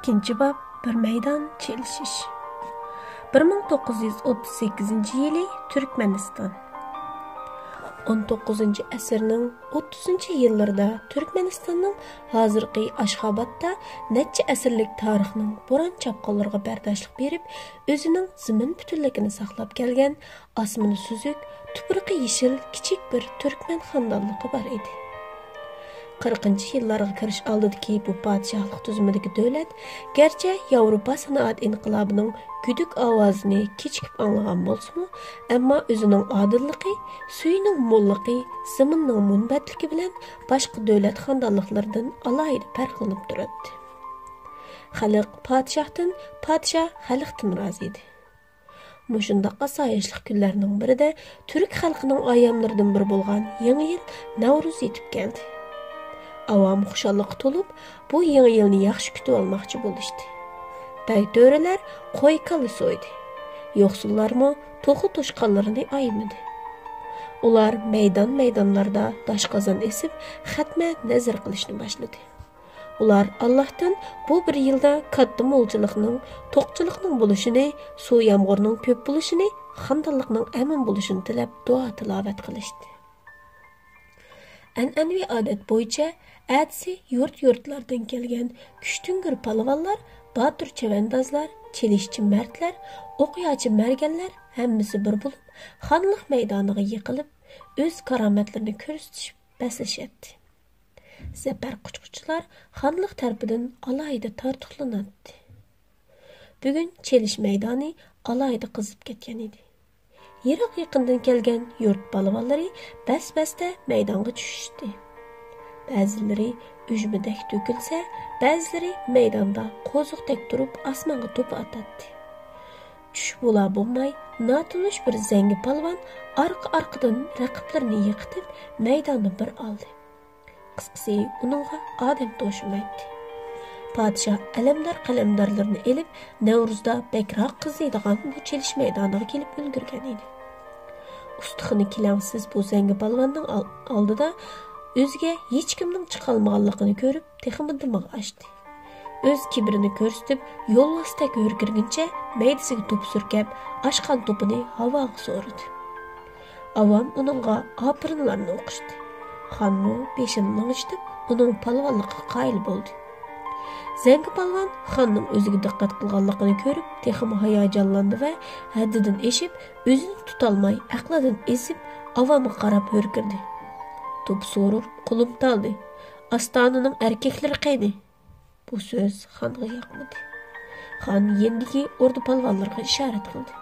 İkinci bab bir meydan çelişiş. 1938 yılı Türkmenistan. 19. əsrinin 30. yıllarda Türkmenistanның hazırki Aşxabadda neçə əsrlik tarixinin boran çapqınlarına bərdaşlıq berib, özünün zimin bütünlüyünü saqlab gələn, asmını süzük, tupuruqi yeşil kiçik bir Türkmen xandanlığı var idi. 40. yıllarga kirish oldidagi bu podshohlik tuzumidagi davlat garchi Yevropa sanoat inqilobining güdük ovozini kechikib anglagan bo'lsa-mu, ammo o'zining odilligi, suyining mo'lligi, zaminning munbatligi bilan boshqa davlat xonadonliklaridan alohida farqlanib turadi. Xalq podshohdan, podshoh xalqdan rozi edi. Mushundaq asoyishli kunlarning birida turk xalqining ayamlaridan biri bo'lgan Yangi yil Navruz yetib keldi. Avam xuşallıqqa tolup, bu yeni yılını yaxşı kütüp almaqçı boluşdu. Bəy dörələr qoy kalı soydu. Yoxsullarmı toxu toşqanlarını aymadı. Ular meydanlarda daş qazan esib, xətmə nəzir qilishni başladı. Ular Allah'tan bu bir yılda katta molçılıqның, toqçılıqның buluşunu, su yağmurunun köp buluşunu, xandallıqның əmin buluşunu tilab dua tilavet qilishdi. An'anaviy odat bo'yicha atsi yurt-yurtlardan kelgan kuchtingir palvonlar, botir chavandozlar, chelishchi mardlar, o'qiyotchi marganlar hammasi bir bo'lib, xonlik maydoniga yiqilib, o'z karomatlarini ko'rsatib baslashadi. Zafar quchquchilar xonlik tarafidan alohida tortiqlanadi. Bugun chelish maydoni alohida qizib ketgan edi. Yiroq yaqindan kelgan yurt palvonlari bas-basda maydonga tushishdi. Ba'zilari ujmidek to'kilsa, ba'zilari maydonda qo'ziqdek turib osmonga to'p atadi. Tush bo'la bo'lmay, notanish bir zangi palvon orqa-orqadan raqiblarini yiqitib, maydonni bir oldi. Qisqasi, uningga odam to'shmaydi. Podshoh alamdor qalamdorlarni elib, Navruzda bekroq qiziydigan bu chelish maydoniga kelib ulgurgan edi. Ustixini kilangsiz bu zangi palvonning oldida o'ziga hech kimning chiqolmaganligini ko'rib, texmidimig ochdi. O'z kibrini ko'rsatib, yo'llasda ko'rgirguncha maydasiga to'p surkab, oshqan to'pini havoga so'radi. Avam uningga opirinlarni o'qishdi. Xonmu beshini lang'ishtib, uning palvonligiga qoyil bo'ldi. Zangi palvon xonning o'ziga diqqat qilganligini ko'rib, texmi hayajonlandi va haddidan eshib, o'zini tutolmay, aqlidan esib, avomga qarab hurkirdi. To'p so'rib, qo'lim taldi. Ostonining erkaklari qaydi? Bu so'z xonga yoqmadi. Xon yendigi o'rda palvonlarga ishorat qildi.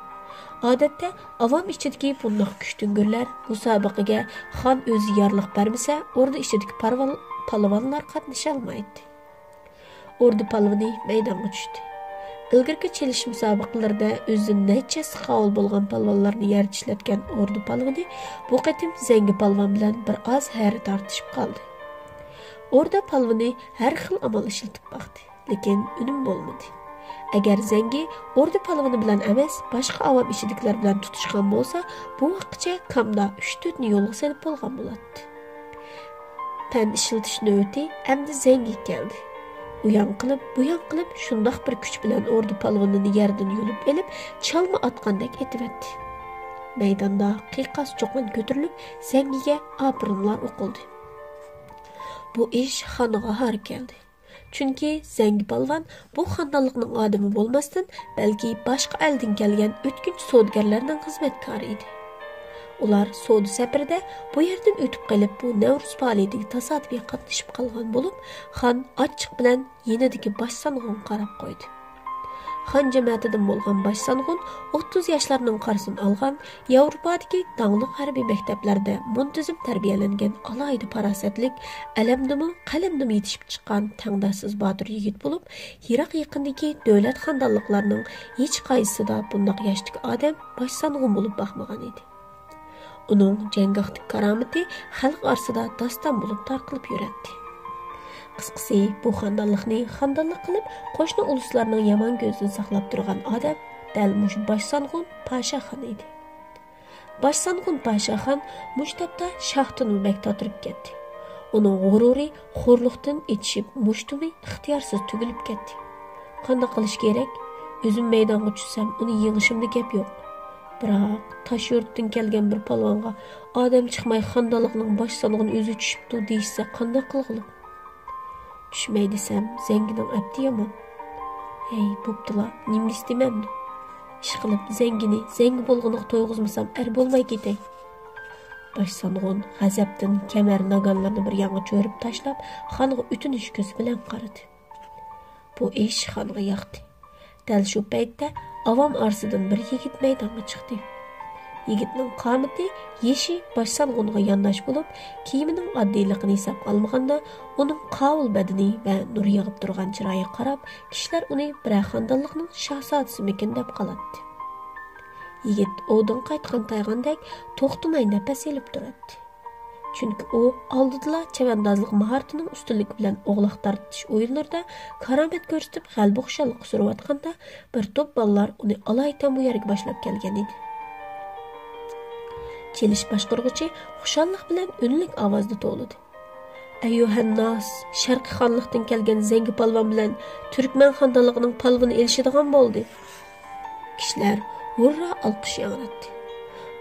Odatda avom ichidagi bundoq kuchtingurlar musobaqaga xon o'zi yorliq bermasa, o'rda ichidagi palvonlar qatnasha olmaydi. Ordu palvoni maydonga tushdi. Ilgirki chelish musobaqalarida o'zi nechasi qavul bo'lgan palvonlarni yartishlatgan ordu palvoni bu qatim zangi palvon bilan bir oz har tortishib qoldi. Ordu palvoni har xil amal ishlatib baqdi, lekin unum bo'lmadi. Agar zangi ordu palvoni bilan emas, boshqa avom ichidagilar bilan tutishgan bo'lsa, bu vaqtcha kamda 3-4 ni yo'lga selib bo'lgan bo'ladi. Pan ishiltish navbati endi zangi keldi. Uyan qilib, shundoq bir kuch bilan ordu palvonini yerdan yulib elib, chalma atgandek etiverdi. Maydonda qiqas cho'qin ko'tarilib, zangiga opirinlar o'qildi. Bu ish xonga har keldi. Chunki zangi palvon bu xonadonlikning odami bo'lmasdan, balki boshqa eldan kelgan o'tkinchi savdogarlarning xizmatkori edi. Ular savdo safarida bu yerdan o'tib qolib, bu Navruz faoliyatiga tasodifiy qatnashib qolgan bo'lib, xon ochiq bilan yenidagi boshsang'un qarab qo'ydi. Xon jamoatidan bo'lgan boshsang'un 30 yoshlarning qarasini olgan, Yevropadagi dangliq harbiy maktablarda muntazam tarbiyalangan alohida farosatlik, alamdimi, qalamdimi yetishib chiqqan tangdasiz botir yigit bo'lib, Yiroq yaqindagi davlat xonadonliklarining hech qaysisida bundoq yoshdagi odam boshsang'un bo'lib boqmagan edi. Uning janggohdagi karomati xalq orasida doston bo'lib tarqalib yuradi. Qisqasi, bu xonadonlikni xonadonlik qilib, qo'shni uluslarning yomon ko'zini saqlab turgan odam dal mush boshsang'un Pashaxon edi. Boshsang'un Pashaxon mushtobda shaxtini bekta turib ketdi. Uning g'ururi xo'rliqdan etishib, mushtumi ixtiyorsiz tugilib ketdi. Qanday qilish kerak? O'zim maydonga tushsam, uni yengishimda gap yo'q. Biroq tosh yurtdan kelgan bir palvonga odam chiqmay xandonliqning bosh solg'ini o'zi tushibdi deyishsa, qanday qilg'ili? Tushmay desam, zangining abdi yomon. Hey, bo'ptila, nima istamamdi? Ish qilib zangi bo'lg'iniga to'yg'izmasam, bo'lmay ketay. Bosh solg'in g'azabdan kamar nagonlarni bir yoqqa cho'rib tashlab, xonga o'tinish ko'zi bilan qaradi. Bu ish xonga yoqdi. Dal shu paytda avam orasidan bir yigit maydonga chiqdi. Yigitning qomati yeshi bosh solg'inga yondosh bo'lib, kiyimining oddiyligini hisob olmaganda, uning qovul badani va nur yig'ib turgan chiroyiga qarab, kishilar uni bir xandonliqning shahzodasimikin deb qoladi. Yigit o'dan qaytgan tayg'andek to'xtamay nafas elib turadi. Chunki u oldida chavandozlik maharatining ustunligi bilan o'g'liq tortish o'yinlarida karomat ko'rsatib g'alaba xushallik surayotganda bir to'p bolalar uni alaytan bu yerga boshlab kelgan edi. Chelish boshqarg'uchi xushallik bilan unlik ovozda to'ldi. Ayyuhannas, Sharqiy xonlikdan kelgan zangi palvon bilan Turkman xondanligining palvoni elishadigan bo'ldi. Kishilar hurra alqish yangratdi.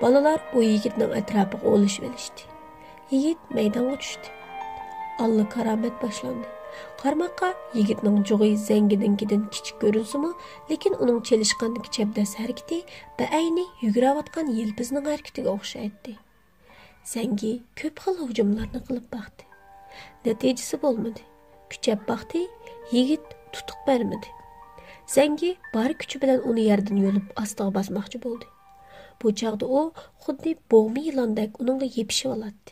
Bolalar bu yigitning atrofiga o'lishib olishdi. Yigit maydonga tushdi. Allah karomat boshlandi. Qarmoqqa yigitning jug'i zangininkidan kichik ko'rinsimi, lekin uning chelishqandagi chabdas harakati baayni yugurayotgan yelpizning harakatiga o'xshaydi. Zangi ko'p xil hujumlarni qilib baqdi. Natijasi bo'lmadi. Kuchab baqdi, yigit tutuq bermadi. Zangi bari kuchi bilan uni yerdan yo'lib ostiga bosmoqchi bo'ldi. Bu chaqda u xuddi bo'g'mi yilondek uningga yepishib oladi.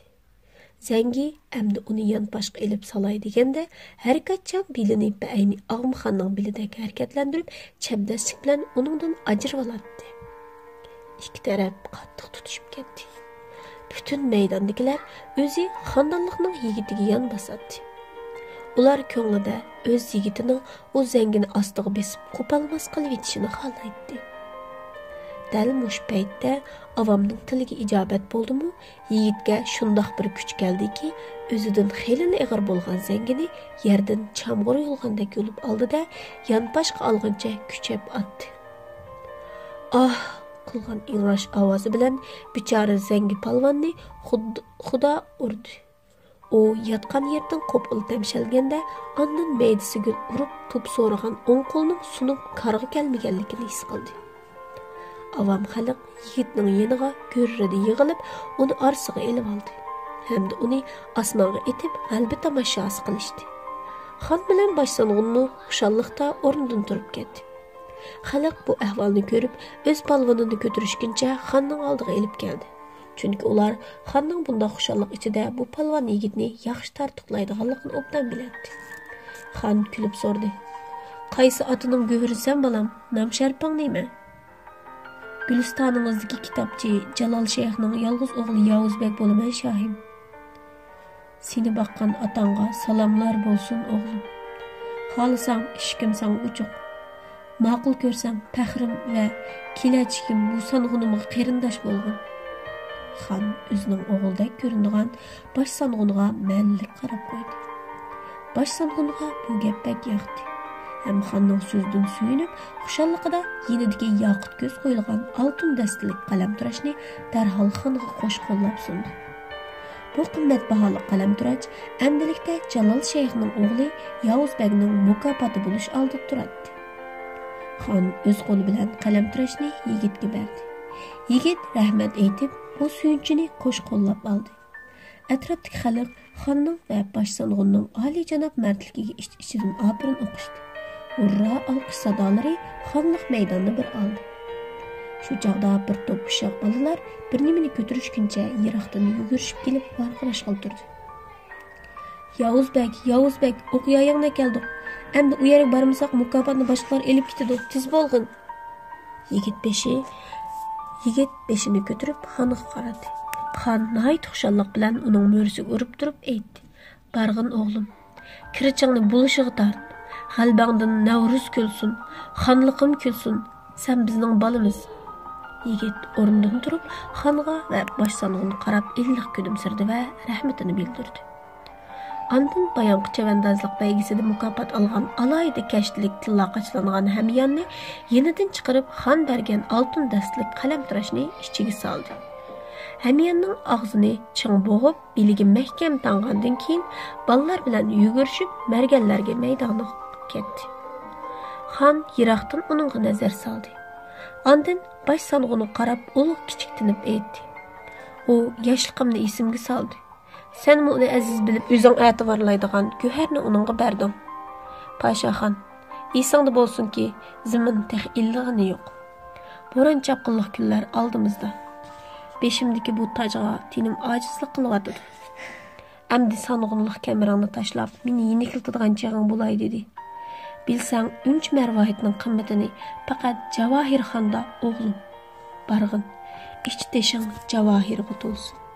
Zangi əmdi uni yanpashqa elib salay deganda harakatchan bilini bəyni Ağmıxanның bilidək hərəkətləndirib çəbdəslik bilan uningdan ajrab oladi. İki tərəf qattiq tutuşub ketdi. Bütün meydandakilar o'zi xandonliqning yigitiga yon bosadi. Ular ko'nglida o'z yigitining o zangini ostiga besib qo'polmas qilib yetishini xohlaydi. Dal mush paytda avamning tiliga ijobat bo'ldimi, yigitga shundoq bir kuch keldiki, o'zidan xelini ig'ir bo'lgan zangini yerdan chamg'ur yulgandek yulib oldida yonpashqa olguncha kuchab otdi. Ah! Qilgan ingrash ovozi bilan bichora zangi palvonni xudo urdi. U yotgan yerdan qo'pil tamshalganda ondan maydasiga urib to'p so'ragan o'ng qo'lning sunib qarg'a kelmaganligini his qildi. Avam xalq yigitning yeniga ko'rrida yig'ilib, uni orsiga elib oldi. Hamda uni osmonga etib, g'alba tomoshosi qilishdi. Xon bilan boshlanganni xushalliqda o'rnidan turib ketdi. Xalq bu ahvolni ko'rib, o'z palvonini ko'tarishguncha xonning oldiga elib keldi. Chunki ular xonning bunday xushallik ichida bu palvon yigitni yaxshi tartiqlaydiganligini obdan biladi. Xon kulib so'rdi: "Qaysi otining go'virisan bolam? Nam sharpang nima?" Gülistanımızdaki kitapçı Jalal Shayxning yalğız oğlu Yavuzbek bo'laman shohim. Seni baqqan atanga salamlar bo'lsin o'g'lim. Xohlasam ishkim san uchuq. Ma'qul ko'rsam faxrim va kelajagim bu song'unimga qarindosh bo'lgin. Xon o'zining o'g'ildek ko'rinadigan bosh song'uniga ma'nlik qarab qo'ydi. Bosh song'uniga bu gap bak yoqdi. Hem xonning so'zidan suyunib, xushalliqida yenidagi yoqut ko'z qo'yilgan oltin dastalik qalamtirashni darhol xonga qo'sh qo'llab sundi. Bu qimmatbaho qalamtirach endilikda Jalol Shayxning o'g'li Yavuzbekning mukofoti bo'lish oldida turadi. Xon o'z qo'li bilan qalamtirashni yigitga berdi. Yigit rahmat aytib, bu suyunchini qo'sh qo'llab oldi. Atrofdagi xalq xonning va bosh song'unning oliyjanob mardligiga ichidan opirin o'qishdi. Hurra alqış sadalari xonliq maydonni bir oldi. Shu chaqda bir to'p pishiq bolalar bir nimani ko'tarishguncha yiroqdan yugurishib kelib varqirash qildirdi. Yavuzbek, o'qiyayingda keldik. Endi u yerga bormasak mukofotni boshqalar elib ketadi. Tez bo'lgin. Yigit beshini ko'tarib xonga qaradi. Xon nihoyat xushallik bilan uning mo'risiga urib turib aytdi: "Barg'in o'g'lim, kirichingni bulishiga tart. Qalbingdan Navruz kulsun, xonliqim kulsun. Sen bizning balimiz." Yigit o'rnidan turib, xonga va bosh solg'unga qarab illiq kulimsirdi va rahmatini bildirdi. Andın bayanqı chavandozlik bəygisida mukofot olgan alayda kashtilik tilla qachlangan hamyanni yenidan chiqarib xon bergan oltin dastlik qalamtirashni ichiga soldi. Hamyanning og'zini ching bo'g'ib, biliga mahkam tangandan keyin ballar bilan yugurishib marganlarga maydonga ketdi. Xon yiroqdan uningga nazar soldi. Andın baş sanğını qarab ulug' kichiktinib aytdi. U yoshliqimni esimga soldi. Sen uni aziz bilib o'zing e'tiborlaydigan go'harni uningga berding. Pashaxon, esingda bo'lsinki, zimin tex illig'ini yo'q. Bo'ron chaqinliq kunlar oldimizda. Beshimdagi bu tojga tenim ojizlik qilyotdi. Amdi sanğınlıq kamerangni tashlab, meni yenikiltadigan chag'ing bo'lay dedi. Bilsang, unch marvoyatning qimmatini faqat Javohirxonda o'g'lim. Barg'in, ich teshing Javohirga to'lsin.